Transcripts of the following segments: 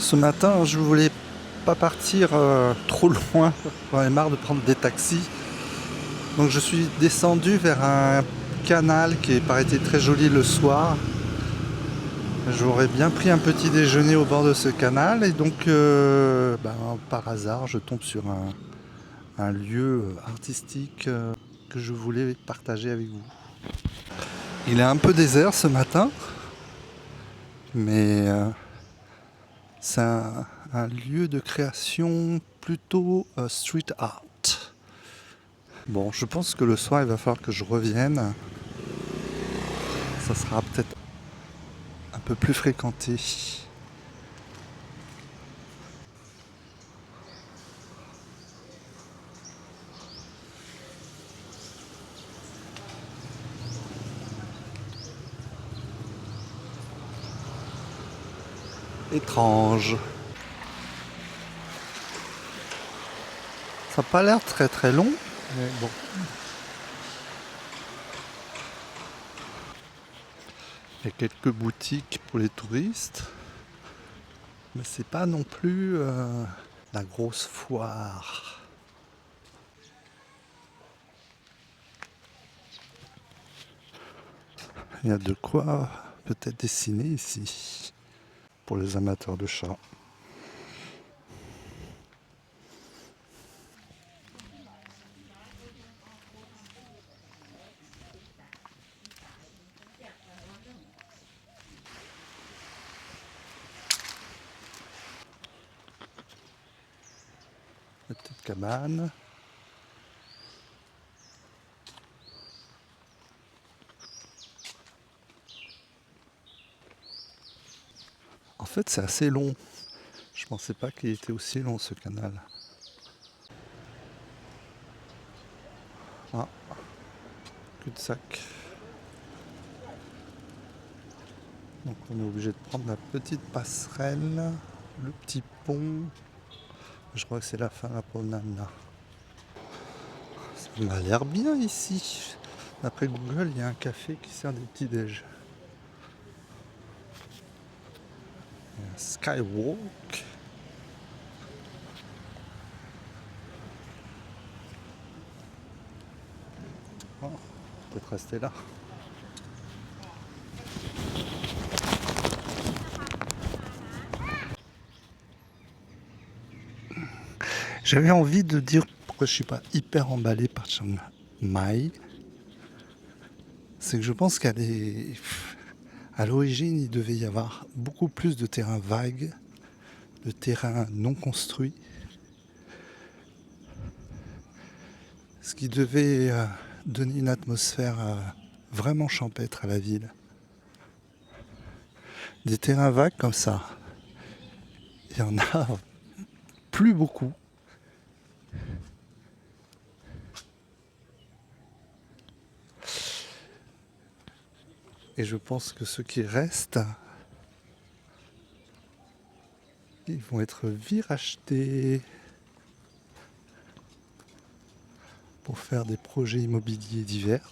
Ce matin, je voulais pas partir trop loin. J'en ai marre de prendre des taxis. Donc je suis descendu vers un canal qui paraît-il très joli le soir. J'aurais bien pris un petit déjeuner au bord de ce canal et donc par hasard je tombe sur un lieu artistique que je voulais partager avec vous. Il est un peu désert ce matin, mais c'est un lieu de création plutôt street art. Bon, je pense que le soir il va falloir que je revienne. Ça sera peut-être un peu plus fréquenté. Étrange. Ça n'a pas l'air très très long, mais bon. Il y a quelques boutiques pour les touristes, mais c'est pas non plus la grosse foire. Il y a de quoi peut-être dessiner ici pour les amateurs de chats. La petite cabane. En fait, c'est assez long. Je pensais pas qu'il était aussi long ce canal. Ah, cul-de-sac. Donc on est obligé de prendre la petite passerelle, le petit pont. Je crois que c'est la fin de la promenade là. Ça m'a l'air bien ici. D'après Google, il y a un café qui sert des petits déj. Il y a un skywalk. Oh, peut-être rester là. J'avais envie de dire pourquoi je suis pas hyper emballé par Chiang Mai. C'est que je pense qu'à l'origine, il devait y avoir beaucoup plus de terrains vagues, de terrains non construits. Ce qui devait donner une atmosphère vraiment champêtre à la ville. Des terrains vagues comme ça, il y en a plus beaucoup. Et je pense que ceux qui restent, ils vont être vite rachetés pour faire des projets immobiliers divers.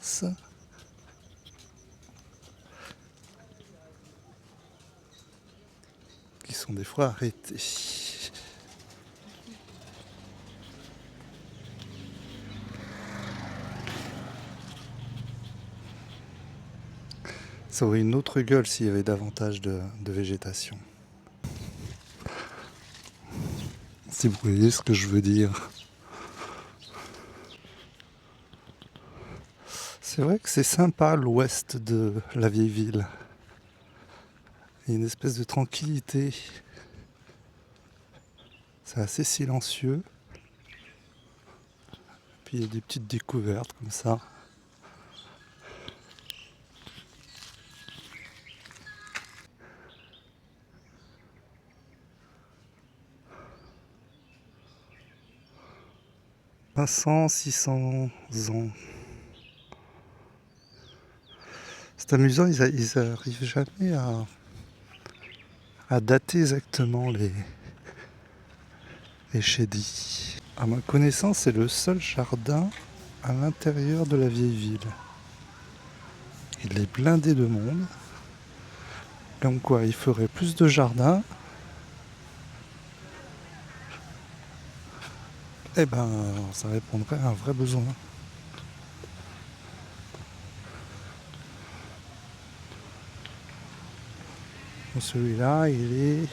Qui sont des fois arrêtés. Ça aurait une autre gueule s'il y avait davantage de végétation. Si vous voyez ce que je veux dire. C'est vrai que c'est sympa l'ouest de la vieille ville. Il y a une espèce de tranquillité. C'est assez silencieux. Puis il y a des petites découvertes comme ça. « 500, 600 ans. » C'est amusant, ils arrivent jamais à dater exactement les chédis. À ma connaissance, c'est le seul jardin à l'intérieur de la vieille ville. Il est blindé de monde. Comme quoi, il ferait plus de jardins eh ben, ça répondrait à un vrai besoin. Celui-là, il est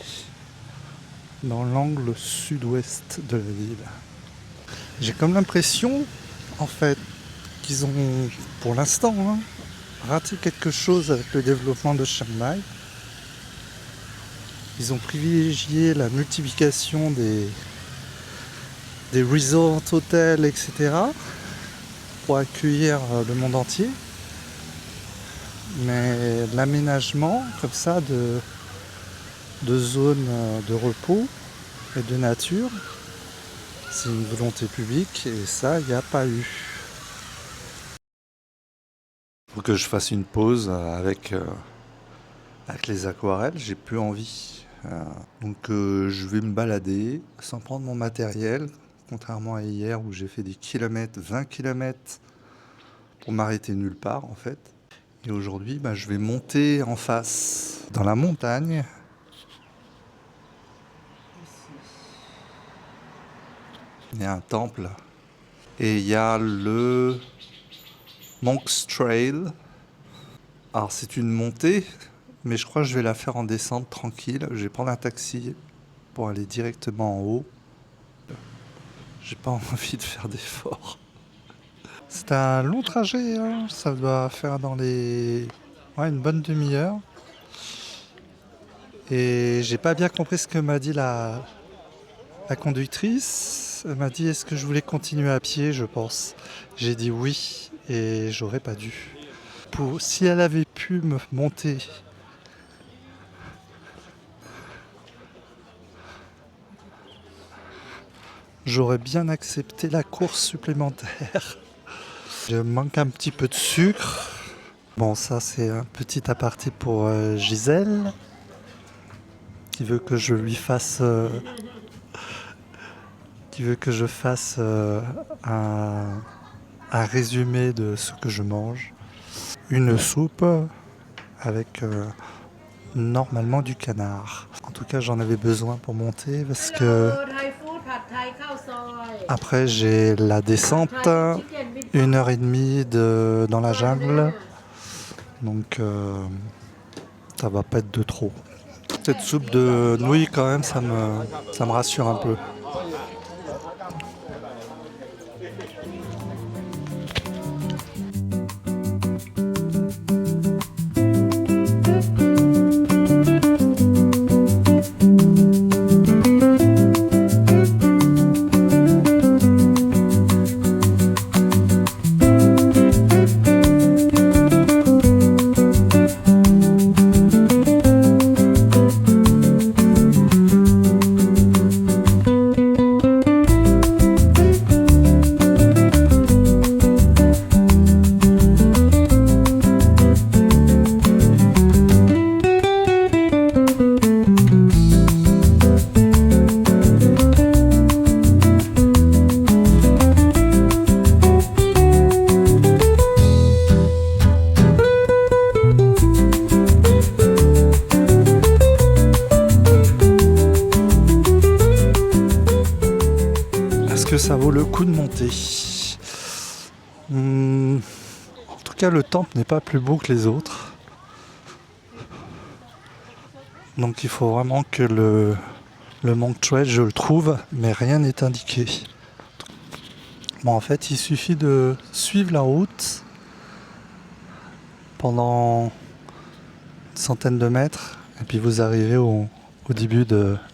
dans l'angle sud-ouest de la ville. J'ai comme l'impression, en fait, qu'ils ont, pour l'instant, raté quelque chose avec le développement de Chiang Mai. Ils ont privilégié la multiplication des resorts, hôtels, etc. pour accueillir le monde entier. Mais l'aménagement, comme ça, de zones de repos et de nature, c'est une volonté publique et ça, il n'y a pas eu. Faut que je fasse une pause avec les aquarelles, j'ai plus envie. Donc je vais me balader sans prendre mon matériel, contrairement à hier où j'ai fait des kilomètres, 20 kilomètres pour m'arrêter nulle part en fait. Et aujourd'hui, je vais monter en face dans la montagne. Il y a un temple et il y a le Monk's Trail. Alors c'est une montée, mais je crois que je vais la faire en descente tranquille. Je vais prendre un taxi pour aller directement en haut. J'ai pas envie de faire d'efforts. C'est un long trajet, hein. Ça doit faire dans une bonne demi-heure. Et j'ai pas bien compris ce que m'a dit la conductrice. Elle m'a dit est-ce que je voulais continuer à pied, je pense. J'ai dit oui et j'aurais pas dû. Si elle avait pu me monter j'aurais bien accepté la course supplémentaire. Je manque un petit peu de sucre. Bon, ça c'est un petit aparté pour Gisèle qui veut que je lui fasse un résumé de ce que je mange. Une soupe avec normalement du canard. En tout cas, j'en avais besoin pour monter parce que après j'ai la descente, 1h30 dans la jungle. Donc ça va pas être de trop. Cette soupe de nouilles quand même, ça me rassure un peu. Ça vaut le coup de monter. En tout cas, le temple n'est pas plus beau que les autres. Donc il faut vraiment que le Monk Trail, je le trouve, mais rien n'est indiqué. Bon, en fait, il suffit de suivre la route pendant une centaine de mètres et puis vous arrivez au début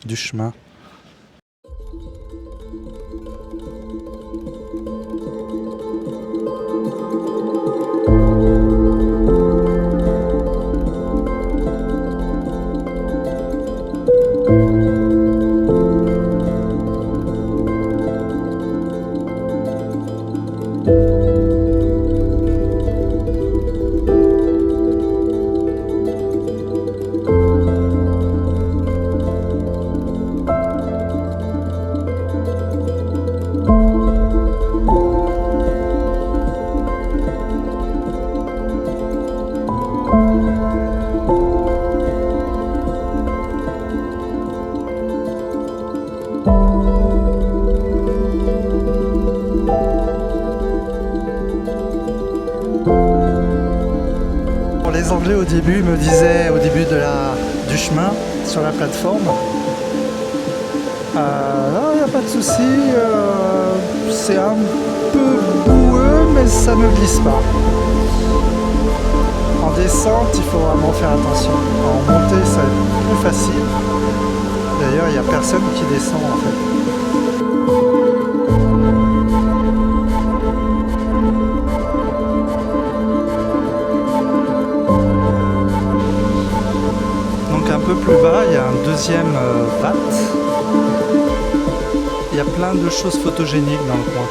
du chemin. Hervé au début me disait, au début du chemin, sur la plateforme, non, il n'y a pas de souci, c'est un peu boueux, mais ça ne glisse pas. En descente, il faut vraiment faire attention. En montée, ça va être plus facile. D'ailleurs, il n'y a personne qui descend en fait. Donc un peu plus bas, il y a un deuxième VAT. Il y a plein de choses photogéniques dans le coin.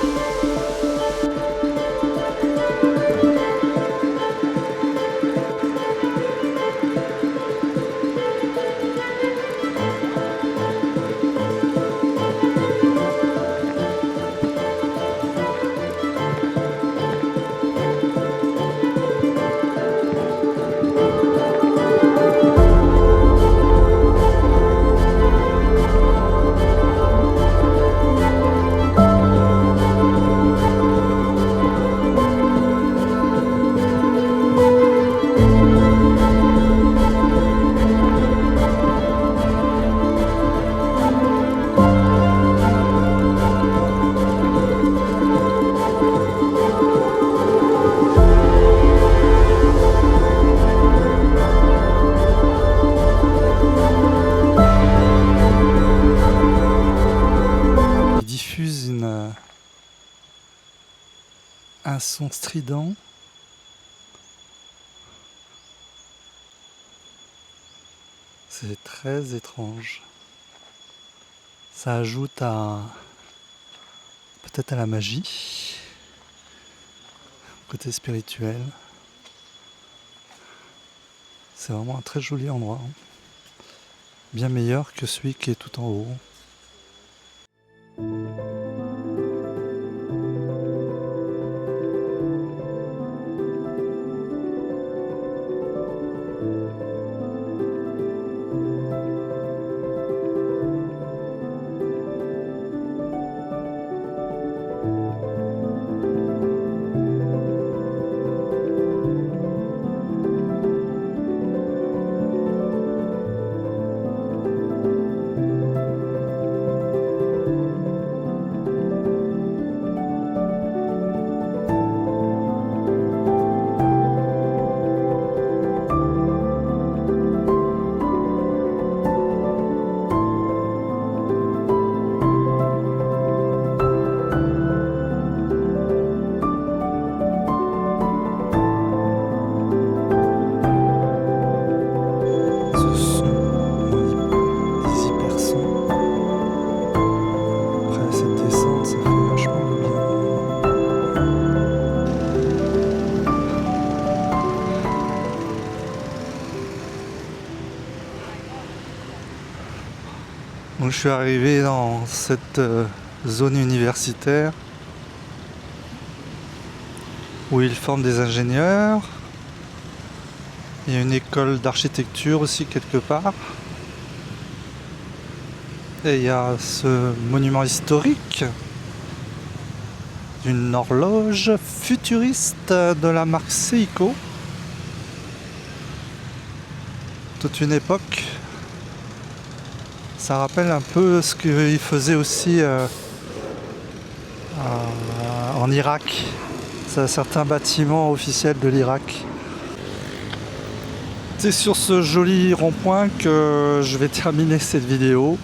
Un son strident. C'est très étrange. Ça ajoute peut-être à la magie, côté spirituel. C'est vraiment un très joli endroit, hein. Bien meilleur que celui qui est tout en haut. Donc je suis arrivé dans cette zone universitaire où ils forment des ingénieurs. Il y a une école d'architecture aussi quelque part. Et il y a ce monument historique d'une horloge futuriste de la marque Seiko. Toute une époque. Ça rappelle un peu ce qu'ils faisaient aussi en Irak. C'est certains bâtiments officiels de l'Irak. C'est sur ce joli rond-point que je vais terminer cette vidéo.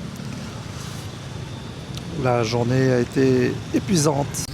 La journée a été épuisante.